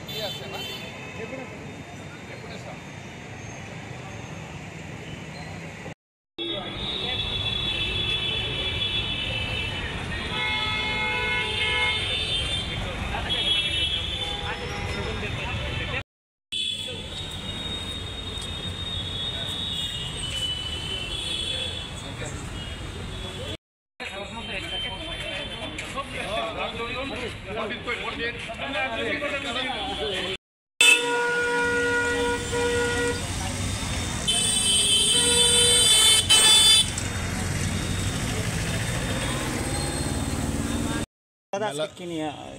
কি আছে না ডেপুটেশন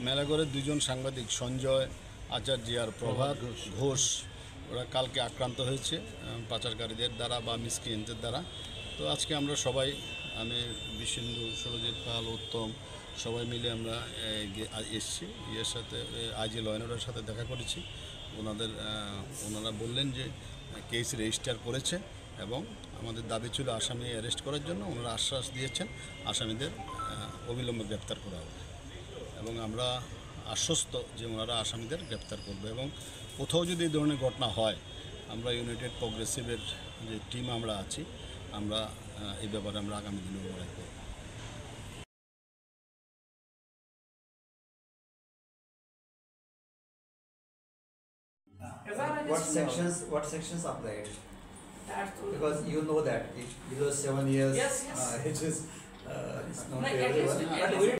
মেলাঘরের দুজন সাংবাদিক সঞ্জয় আচার্য আর প্রভাত ঘোষ ওরা কালকে আক্রান্ত হয়েছে পাচারকারীদের দ্বারা বা মিসক্রিয়েন্টদের দ্বারা। তো আজকে আমরা সবাই, আমি বিশেন্দু, সুরজিৎ পাল, উত্তম, সবাই মিলে আমরা এসছি। এর সাথে আইজি ল অ্যান্ড অর্ডারের সাথে দেখা করেছি। ওনারা বললেন যে কেস রেজিস্টার করেছে এবং আমাদের দাবি ছিল আসামি অ্যারেস্ট করার জন্য। ওনারা আশ্বাস দিয়েছেন আসামিদের অবিলম্বে গ্রেপ্তার করা হবে এবং আমরা আশ্বস্ত যে ওনারা আসামিদের গ্রেপ্তার করবে এবং কোথাও যদি এই ধরনের ঘটনা হয় আমরা ইউনাইটেড প্রগ্রেসিভের যে টিম আমরা আছি, আমরা এই ব্যাপারে আমরা আগামী দিনে লড়াই করব। What sections applied? Because you know that below 7 years, Yes. It is it's not Like, everyone. at least